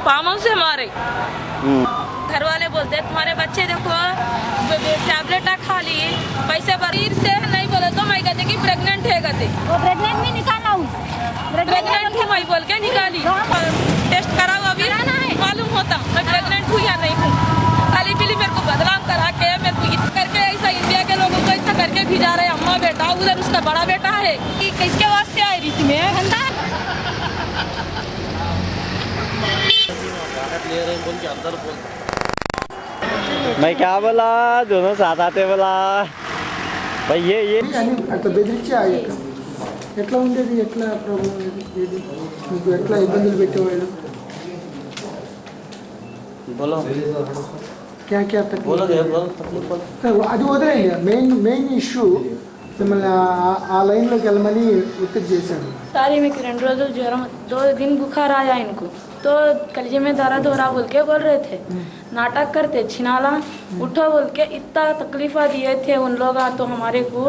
पामों से मारे। घर वाले बोलते तुम्हारे बच्चे देखो टैबलेट खा लिए, पैसे बरीर से नहीं बोले तो मैं कहते कि प्रेग्नेंट है कहते। प्रेग्नेंट ही मैं बोल के निकाली। टेस्ट कराओ अभी मालूम होता मैं प्रेग्नेंट हूँ या नहीं हूँ। खाली पीली मेरे को बदनाम करा के मेरे को इतना करके ऐसा इंडिया के लोगों को ऐसा करके भिजा रहे। अम्मा बेटा उधर उसका बड़ा बेटा है कि किसके वास्ते आई रही थी मैं मैं क्या बोला, दोनों साथ आते बोला भाई ये అట్లా బెదిరించి ఎట్లా ఉండేది, ఎట్లా ప్రాబ్లం ఇది మీకు ఎట్లా ఇబ్బందులు పెట్టేవాళ్ళు? बोलो क्या क्या అది వదిలేయండి. మెయిన్ ఇష్యూ మిమ్మల్ని ఆ లైన్లోకి వెళ్ళమని ఒత్తిడి చేశారు. सारी में 2 రోజులు ज्वरम, 2 दिन बुखार आया इनको, तो कलेजे में दर्द हो रहा बोल के बोल रहे थे, नाटक करते छिनाला उठो बोल के इतना तकलीफा दिए थे उन लोग। तो हमारे को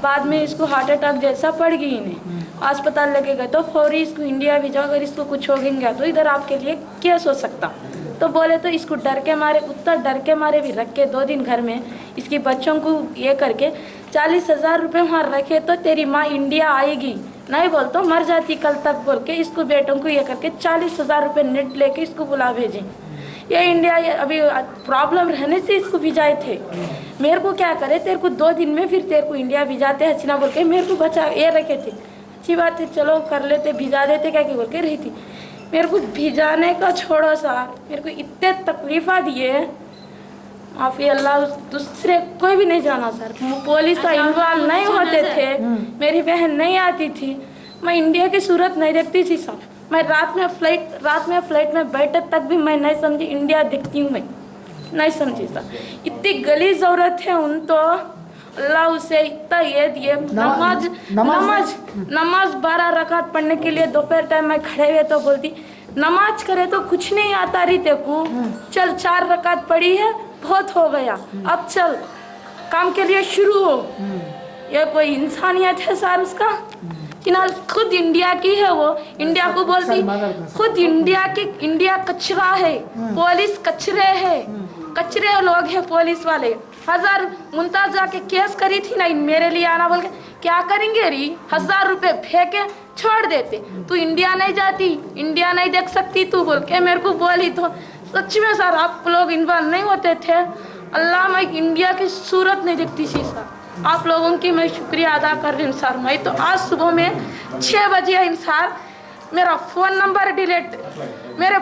बाद में इसको हार्ट अटैक जैसा पड़ गई इन्हें, अस्पताल लेके गए तो फौरी इसको इंडिया भेजा। अगर इसको कुछ हो गया तो इधर आपके लिए केस हो सकता। तो बोले तो इसको डर के मारे, उतना डर के मारे भी रख के 2 दिन घर में इसकी बच्चों को ये करके 40,000 रुपये वहाँ रखे तो तेरी माँ इंडिया आएगी, नहीं बोल तो मर जाती कल तक बोल के इसको बेटों को ये करके 40,000 रुपये नेट लेके इसको बुला भेजे। ये इंडिया अभी प्रॉब्लम रहने से इसको भिजाए थे। मेरे को क्या करे, तेरे को 2 दिन में फिर तेरे को इंडिया भिजाते हसीना बोल के मेरे को बचा ये रखे थे। अच्छी बात है चलो कर लेते, भिजा देते क्या बोल के रही थी। मेरे को भिजाने का छोड़ो सर, मेरे को इतने तकलीफा दिए माफी अल्लाह, दूसरे कोई भी नहीं जाना सर। पुलिस का इन्वॉल्व नहीं होते थे, मेरी बहन नहीं आती थी, मैं इंडिया की सूरत नहीं देखती थी सर। मैं रात में फ्लाइट में बैठे तक भी मैं नहीं समझी इंडिया दिखती हूँ, मैं नहीं समझी सर। इतनी गली जरूरत है उन तो अल्लाह उसे इतना ये दिए। नमाज 12 रकात पढ़ने के लिए दोपहर टाइम में खड़े हुए तो बोलती नमाज करे तो कुछ नहीं आता रही तेरे को, चल 4 रकात पढ़ी है बहुत हो गया, अब चल काम के लिए शुरू हो। ये कोई इंसानियत है सर उसका? फिलहाल खुद इंडिया की है वो, इंडिया को बोलती खुद इंडिया कचरा है, पुलिस कचरे है, कचरे लोग है पुलिस वाले। 1000 मुमताज जाके केस करी थी ना मेरे लिए आना बोल के, क्या करेंगे री 1000 रुपये फेंके छोड़ देते। तू इंडिया नहीं जाती, इंडिया नहीं देख सकती तू बोल के मेरे को बोली। तो सच में सर आप लोग इन्वॉल्व नहीं होते थे, अल्लाह मैं इंडिया की सूरत नहीं देखती थी सर। आप लोगों की मैं शुक्रिया अदा कर रही हूँ सर। मैं तो आज सुबह में 6 बजे सर मेरा फ़ोन नंबर डिलीट, मेरे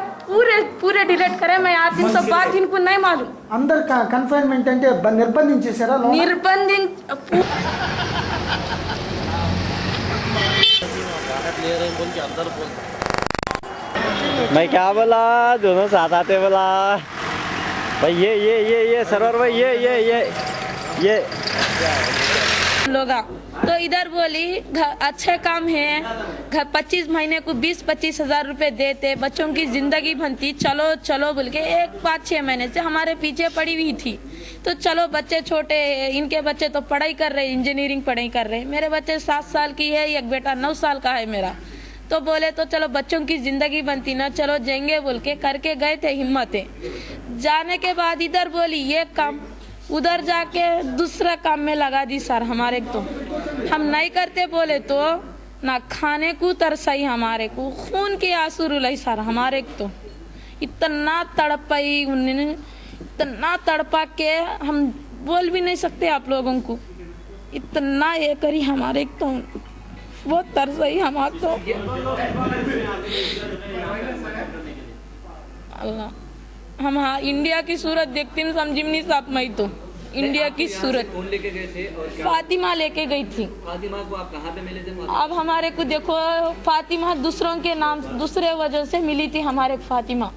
पूरे डिलीट करे। मैं आज दिन सब बात इनको नहीं मालूम। अंदर कन्फైన్మెంట్ అంటే నిర్బంధించేశారా? मैं क्या बोला, दोनों साथ आते बोला भाई ये सरवर भाई ये लोग तो इधर बोली अच्छे काम है, घर 25 महीने को 20-25 हजार रुपए देते, बच्चों की जिंदगी बनती। चलो बोल के 5-6 महीने से हमारे पीछे पड़ी हुई थी। तो चलो बच्चे छोटे, इनके बच्चे तो पढ़ाई कर रहे, इंजीनियरिंग पढ़ाई कर रहे। मेरे बच्चे 7 साल की है, एक बेटा 9 साल का है मेरा। तो बोले तो चलो बच्चों की जिंदगी बनती ना, चलो जाएंगे बोल के करके गए थे हिम्मतें। जाने के बाद इधर बोली ये काम, उधर जाके दूसरा काम में लगा दी सर। हमारे तो हम नहीं करते बोले तो ना खाने को तरसाई, हमारे को खून के आंसू रुलाई सर। हमारे तो इतना तड़पाई उन्होंने, इतना तड़पा के हम बोल भी नहीं सकते आप लोगों को। इतना ये करी हमारे तो बहुत तरसाई हमारे तो। अल्लाह हम इंडिया की सूरत देखती नहीं समझी साहब। मैं तो इंडिया की सूरत लेके गए थे और फातिमा लेके गई थी। फातिमा को आप कहाँ पे मिले थे? अब हमारे को देखो फातिमा दूसरों के नाम दूसरे वजह से मिली थी हमारे फातिमा।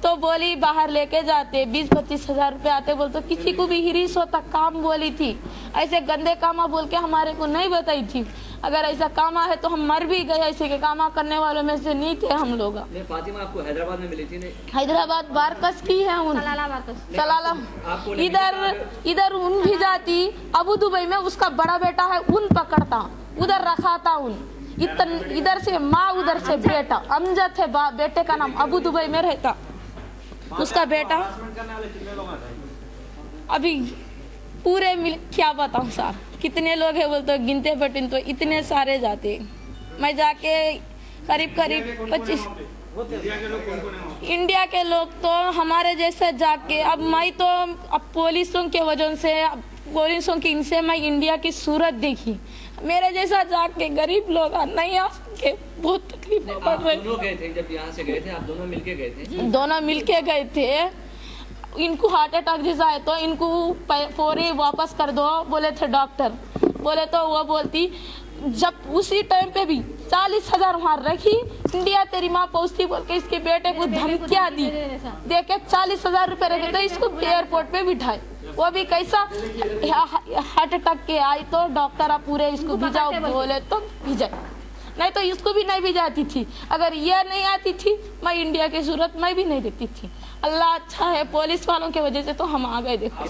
तो बोली बाहर लेके जाते 20-25 हजार रुपये आते, बोल तो किसी को भी हिरिस होता काम बोली थी। ऐसे गंदे कामा बोल के हमारे को नहीं बताई थी। अगर ऐसा कामा है तो हम मर भी गए, ऐसे के कामा करने वालों में से नहीं थे हम लोग। फातिमा आपको हैदराबाद में मिली थी? नहीं, हैदराबाद बारकस की है उन सलाला। इधर उन भी जाती, अबू दुबई में उसका बड़ा बेटा है उन पकड़ता, उधर रखा था उन। इधर से माँ उधर से बेटा। अमजद है बेटे का नाम, अबू दुबई में रहता। उसका बेटा अभी पूरे मिल क्या बताऊं सर कितने लोग हैं बोलते गिनते बटिन तो इतने सारे जाते। मैं जाके करीब 25 इंडिया के लोग तो हमारे जैसे जाके अब मैं तो अब पुलिसों के वजह से पुलिसों की इनसे मैं इंडिया की सूरत देखी। मेरे जैसा जाके गरीब लोग नहीं आ सके, बहुत तकलीफ पड़ रही। दोनों गए थे जब यहाँ से गए थे, आप दोनों मिलके गए थे? दोनों मिलके गए थे। इनको हार्ट अटैक जैसा है तो इनको फौरी वापस कर दो बोले थे डॉक्टर। बोले तो वो बोलती जब उसी टाइम पे भी 40,000 वहाँ रखी, इंडिया तेरी माँ पहुँचती बोल के इसके बेटे को धमकियाँ दी, देके 40,000 रुपए रखे तो इसको एयरपोर्ट पे बिठाए। वो भी कैसा हार्ट अटैक के आई तो डॉक्टर आप पूरे इसको भिजाओ बोले तो भिजाए, नहीं तो इसको भी नहीं भिजाती थी। अगर ये नहीं आती थी मैं इंडिया की सूरत में भी नहीं देखती थी। अल्लाह अच्छा है पुलिस वालों की वजह से तो हम आ गए। देखो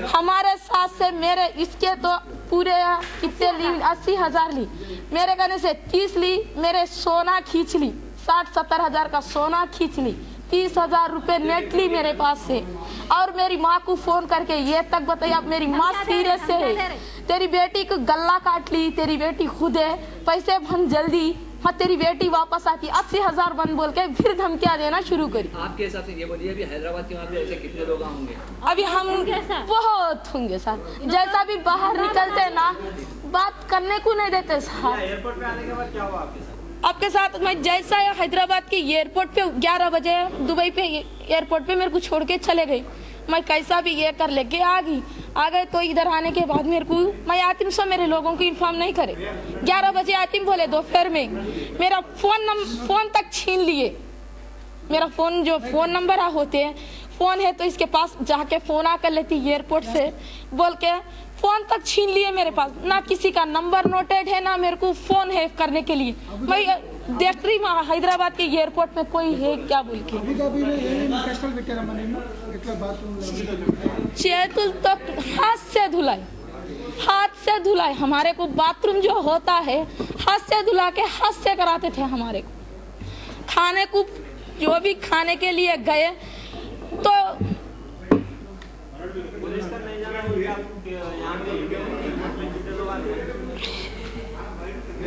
हमारे साथ से मेरे इसके तो पूरे कितने ली 80,000 ली, मेरे कहने से 30 ली, मेरे सोना खींच ली 60-70 हजार का सोना खींच ली, 30,000 रुपए नेट ली मेरे पास से। और मेरी माँ को फोन करके ये तक बताइए अब मेरी माँ सीरियस है, तेरी बेटी को गला काट ली, तेरी बेटी खुद है, पैसे भन जल्दी, हाँ तेरी बेटी वापस आती। 80,000 बन बोल के फिर धमकियाँ देना शुरू करी। आपके हिसाब से ये बोलिए अभी हैदराबाद के वहाँ पे ऐसे कितने लोग होंगे? अभी हम बहुत होंगे सर, जैसा भी बाहर निकलते ना बात करने को नहीं देते सर। एयरपोर्ट पे आने के बाद क्या हुआ आपके साथ? आपके साथ मैं जैसा हैदराबाद के एयरपोर्ट पे 11 बजे दुबई पे एयरपोर्ट पे मेरे को छोड़ के चले गए। मैं कैसा भी ये कर लेके आ गए तो इधर आने के बाद मेरे को मैं आतिम से मेरे लोगों को इन्फॉर्म नहीं करे। 11 बजे आतिम बोले दोपहर में मेरा फोन तक छीन लिए। मेरा फोन जो फोन नंबर होते हैं फोन है तो इसके पास जाके फोन आकर लेती एयरपोर्ट से बोल के फोन तक छीन लिए मेरे पास। ना किसी का नंबर नोटेड है ना मेरे को फोन है करने के लिए। मैं देख रही हैदराबाद के एयरपोर्ट में कोई है क्या बोल के। चेतुल तो हाथ से धुलाई हमारे को बाथरूम जो होता है हाथ से धुला के हाथ से कराते थे हमारे को। खाने को जो भी खाने के लिए गए तो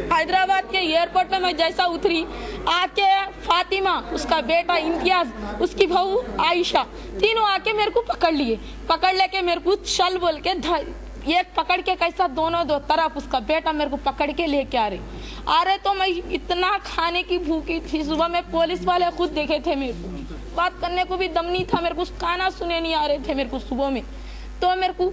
हैदराबाद के एयरपोर्ट में मैं जैसा उतरी आके फातिमा उसका बेटा इम्तियाज उसकी बहू आयशा तीनों आके मेरे को पकड़ लेके मेरे को चल बोल के एक पकड़ के कैसा दोनों दो तरफ उसका बेटा मेरे को पकड़ के लेके आ रहे तो मैं इतना खाने की भूखी थी। सुबह में पुलिस वाले खुद देखे थे, मेरे को बात करने को भी दम नहीं था, मेरे को खाना सुने नहीं आ रहे थे मेरे को सुबह में। तो मेरे को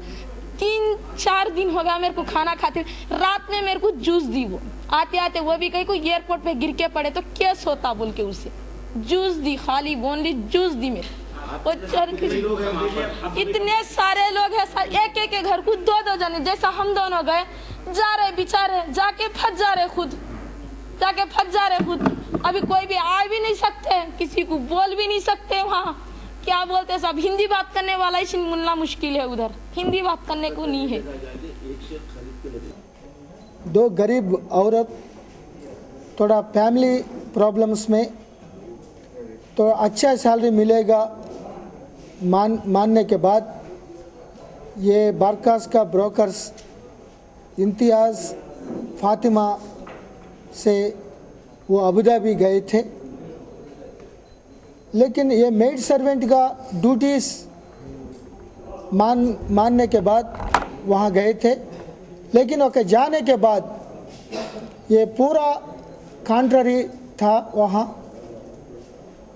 3-4 दिन हो गया मेरे को खाना खाते। रात में मेरे को जूस दी, वो आते वो भी कहीं को एयरपोर्ट पे गिर के पड़े तो केस होता बोल के उसे जूस दी, खाली ओनली जूस दी मेरे। इतने सारे लोग हैं सर, एक घर को 2-2 जने जैसा हम दोनों गए जा रहे बेचारे जाके फंस जा रहे खुद। अभी कोई भी आ भी नहीं सकते, किसी को बोल भी नहीं सकते। वहाँ क्या बोलते सब हिंदी बात करने वाला ही मिलना मुश्किल है, उधर हिंदी बात करने को नहीं है। 2 गरीब औरत थोड़ा फैमिली प्रॉब्लम्स में तो अच्छा सैलरी मिलेगा मानने के बाद ये बारकास का ब्रोकर्स इम्तियाज़ फातिमा से वो अबू धाबी गए थे। लेकिन ये मेड सर्वेंट का ड्यूटीज़ मानने के बाद वहाँ गए थे, लेकिन ओके जाने के बाद ये पूरा कॉन्ट्ररी था। वहाँ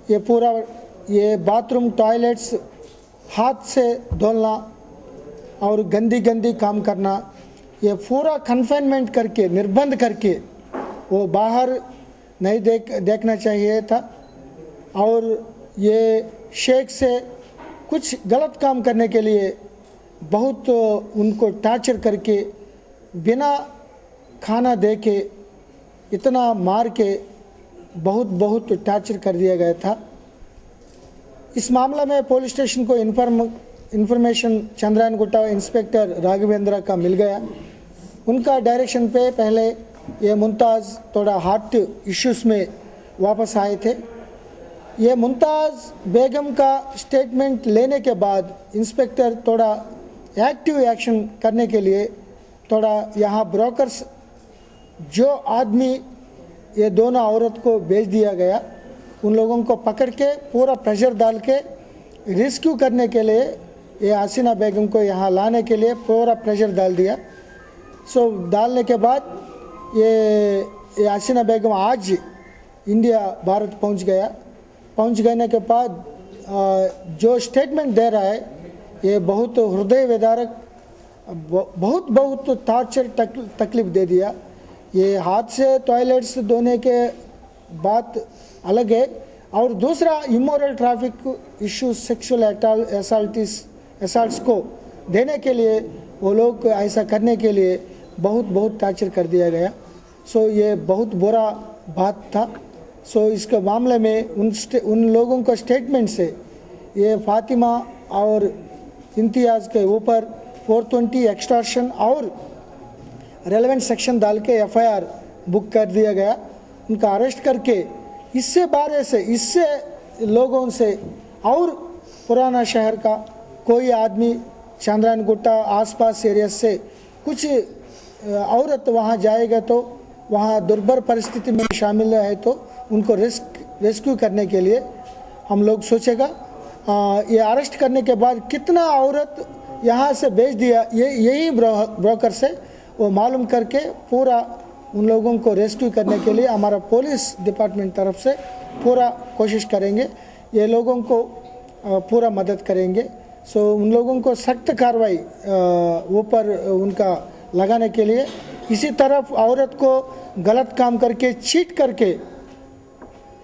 ये पूरा ये बाथरूम टॉयलेट्स हाथ से धोना और गंदी काम करना, ये पूरा कन्फाइनमेंट करके निर्बंध करके वो बाहर नहीं देखना चाहिए था। और ये शेख से कुछ गलत काम करने के लिए बहुत उनको टॉर्चर करके बिना खाना दे के इतना मार के बहुत टॉर्चर कर दिया गया था। इस मामला में पुलिस स्टेशन को इन्फॉर्मेशन चंद्रायन गुट्टा इंस्पेक्टर राघवेंद्र का मिल गया। उनका डायरेक्शन पे पहले ये मुमताज़ थोड़ा हार्ट इश्यूज़ में वापस आए थे। ये मुमताज़ बेगम का स्टेटमेंट लेने के बाद इंस्पेक्टर थोड़ा एक्टिव एक्शन करने के लिए थोड़ा यहाँ ब्रोकर्स जो आदमी ये दोनों औरत को भेज दिया गया उन लोगों को पकड़ के पूरा प्रेशर डाल के रेस्क्यू करने के लिए ये हसीना बेगम को यहाँ लाने के लिए पूरा प्रेशर डाल दिया। सो डालने के बाद ये हसीना बेगम आज इंडिया भारत पहुँच गया। पहुँच गए के बाद जो स्टेटमेंट दे रहा है ये बहुत हृदय विदारक, बहुत टॉर्चर तकलीफ दे दिया। ये हाथ से टॉयलेट्स धोने के बात अलग है और दूसरा इमोरल ट्रैफिक इशू सेक्सुअल असल्ट्स को देने के लिए वो लोग ऐसा करने के लिए बहुत टॉर्चर कर दिया गया। सो ये बहुत बुरा बात था। सो इसके मामले में उन लोगों का स्टेटमेंट से ये फातिमा और इम्तियाज़ के ऊपर 420 एक्सटॉर्शन और रेलेवेंट सेक्शन डाल के FIR बुक कर दिया गया। उनका अरेस्ट करके इससे लोगों से और पुराना शहर का कोई आदमी चांद्रायन गुट्टा आसपास एरिया से कुछ औरत वहाँ जाएगा तो वहाँ दुर्भर परिस्थिति में शामिल है तो उनको रेस्क्यू करने के लिए हम लोग सोचेगा। ये अरेस्ट करने के बाद कितना औरत यहाँ से भेज दिया यही ब्रोकर से वो मालूम करके पूरा उन लोगों को रेस्क्यू करने के लिए हमारा पुलिस डिपार्टमेंट तरफ से पूरा कोशिश करेंगे। ये लोगों को पूरा मदद करेंगे। सो उन लोगों को सख्त कार्रवाई ऊपर उनका लगाने के लिए, इसी तरफ औरत को गलत काम करके चीट करके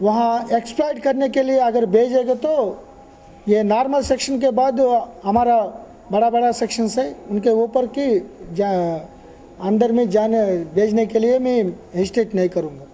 वहाँ एक्सप्लॉइट करने के लिए अगर भेजेगा तो ये नॉर्मल सेक्शन के बाद हमारा बड़ा सेक्शन से उनके ऊपर की अंदर में जाने भेजने के लिए मैं हेजिटेट नहीं करूँगा।